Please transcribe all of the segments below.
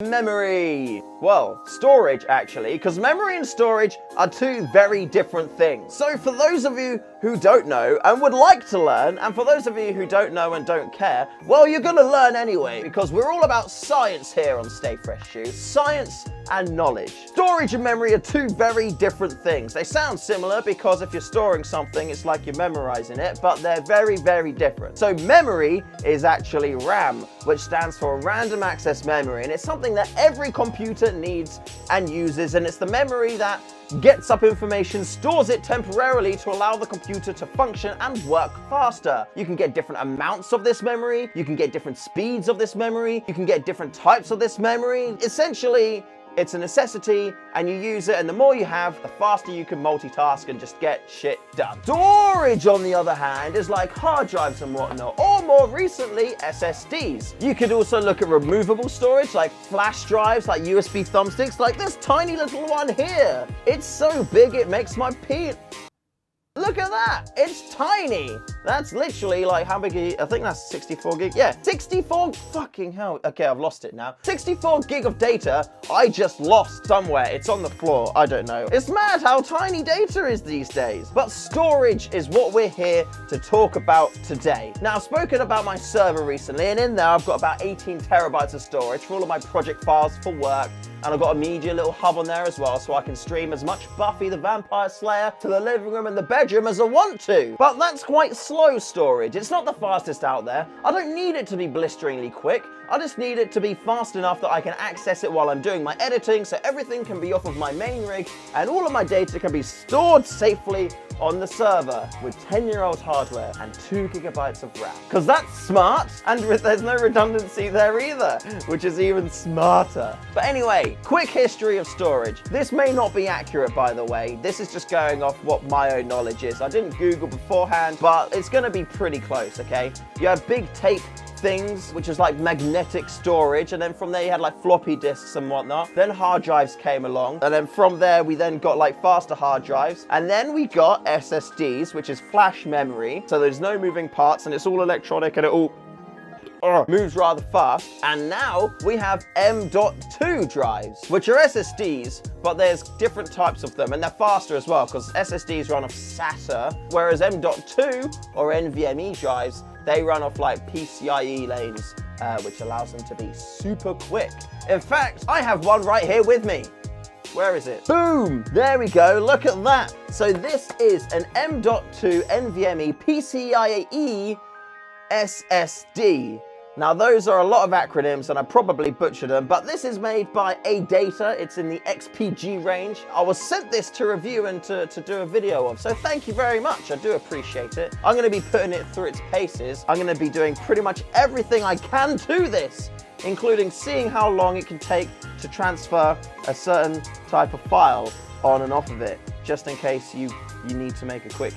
Memory. Well, storage actually, because memory and storage are two very different things. So for those of you who don't know and would like to learn, and for those of you who don't know and don't care, well, you're gonna learn anyway, because we're all about science here on StayFreshShoe. Science and knowledge. Storage and memory are two very different things. They sound similar because if you're storing something, it's like you're memorizing it, but they're very, very different. So memory is actually RAM, which stands for random access memory, and it's something that every computer needs and uses, and it's the memory that gets up information, stores it temporarily to allow the computer to function and work faster. You can get different amounts of this memory, you can get different speeds of this memory, you can get different types of this memory. Essentially, it's a necessity and you use it, and the more you have, the faster you can multitask and just get shit done. Storage, on the other hand, is like hard drives and whatnot, or more recently, SSDs. You could also look at removable storage like flash drives, like USB thumbsticks, like this tiny little one here. It's so big it makes my pee. Look at that, it's tiny. That's literally like, how big I think that's 64 gig. Yeah, 64, fucking hell. Okay, I've lost it now. 64 gig of data, I just lost somewhere. It's on the floor, I don't know. It's mad how tiny data is these days. But storage is what we're here to talk about today. Now, I've spoken about my server recently, and in there I've got about 18 terabytes of storage for all of my project files for work. And I've got a media little hub on there as well, so I can stream as much Buffy the Vampire Slayer to the living room and the bedroom as I want to. But that's quite slow storage. It's not the fastest out there. I don't need it to be blisteringly quick. I just need it to be fast enough that I can access it while I'm doing my editing, so everything can be off of my main rig and all of my data can be stored safely on the server with 10-year-old hardware and 2 gigabytes of RAM. Because that's smart, and there's no redundancy there either, which is even smarter. But anyway, quick history of storage. This may not be accurate, by the way. This is just going off what my own knowledge is. I didn't Google beforehand, but it's gonna be pretty close, okay? You have big tape things, which is like magnetic storage, and then from there you had like floppy disks and whatnot. Then hard drives came along, and then from there we then got like faster hard drives, and then we got SSDs, which is flash memory, so there's no moving parts and it's all electronic and it all moves rather fast. And now we have M.2 drives, which are SSDs, but there's different types of them, and they're faster as well because SSDs run off SATA, whereas M.2 or NVMe drives, they run off like PCIe lanes, which allows them to be super quick. In fact, I have one right here with me. Where is it? Boom! There we go, look at that. So this is an M.2 NVMe PCIe SSD. Now those are a lot of acronyms and I probably butchered them, but this is made by ADATA. It's in the XPG range. I was sent this to review and to do a video of, so thank you very much. I do appreciate it. I'm gonna be putting it through its paces. I'm gonna be doing pretty much everything I can to this, including seeing how long it can take to transfer a certain type of file on and off of it, just in case you need to make a quick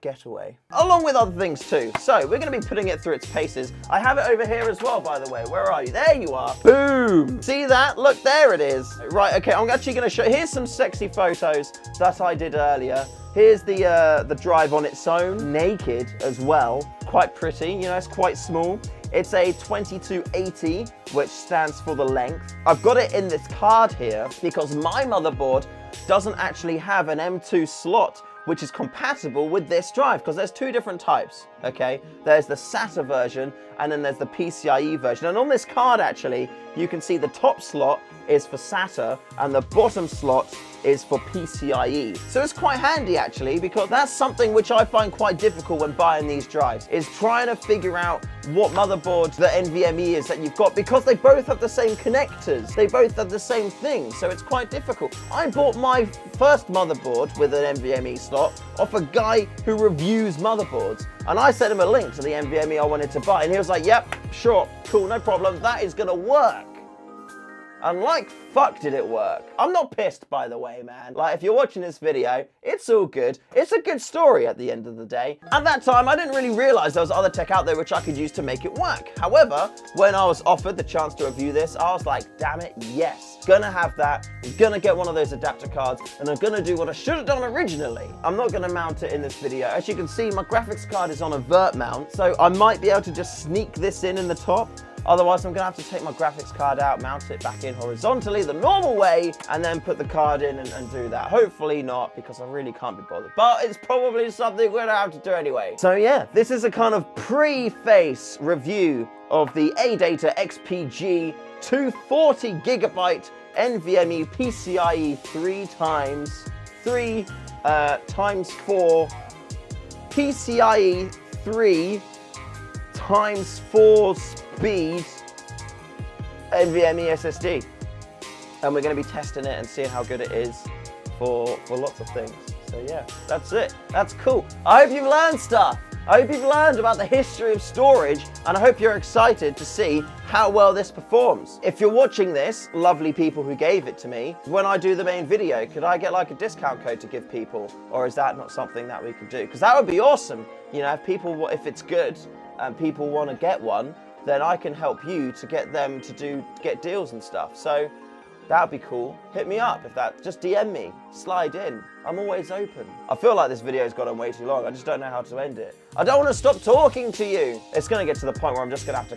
getaway. Along with other things too. So we're gonna be putting it through its paces. I have it over here as well, by the way. Where are you? There you are. Boom! See that? Look, there it is. Right, okay, I'm actually gonna show, here's some sexy photos that I did earlier. Here's the drive on its own, naked as well. Quite pretty, you know, it's quite small. It's a 2280, which stands for the length. I've got it in this card here because my motherboard doesn't actually have an M.2 slot, which is compatible with this drive, because there's two different types, okay? There's the SATA version, and then there's the PCIe version. And on this card, actually, you can see the top slot is for SATA, and the bottom slot is for PCIe. So it's quite handy, actually, because that's something which I find quite difficult when buying these drives, is trying to figure out what motherboard the NVMe is that you've got, because they both have the same connectors. They both have the same thing, so it's quite difficult. I bought my first motherboard with an NVMe slot off a guy who reviews motherboards, and I sent him a link to the NVMe I wanted to buy, and he was like, yep, sure, cool, no problem, that is gonna work. And like fuck did it work. I'm not pissed, by the way, man. Like, if you're watching this video, it's all good. It's a good story at the end of the day. At that time, I didn't really realize there was other tech out there which I could use to make it work. However, when I was offered the chance to review this, I was like, damn it, yes. Gonna have that, I'm gonna get one of those adapter cards, and I'm gonna do what I should have done originally. I'm not gonna mount it in this video. As you can see, my graphics card is on a vert mount, so I might be able to just sneak this in the top. Otherwise, I'm gonna have to take my graphics card out, mount it back in horizontally the normal way, and then put the card in and do that. Hopefully not, because I really can't be bothered. But it's probably something we're gonna have to do anyway. So yeah, this is a kind of pre-face review of the ADATA XPG 240GB NVMe PCIe 3x4 PCIe 3x4 speed NVMe SSD, and we're going to be testing it and seeing how good it is for lots of things. So yeah, that's it. That's cool. I hope you've learned stuff. I hope you've learned about the history of storage, and I hope you're excited to see how well this performs. If you're watching this, lovely people who gave it to me, when I do the main video, could I get like a discount code to give people? Or is that not something that we could do? Because that would be awesome. You know, if it's good and people want to get one, then I can help you to get them to get deals and stuff. So that would be cool. Hit me up just DM me, slide in. I'm always open. I feel like this video's gone on way too long. I just don't know how to end it. I don't want to stop talking to you. It's going to get to the point where I'm just going to have to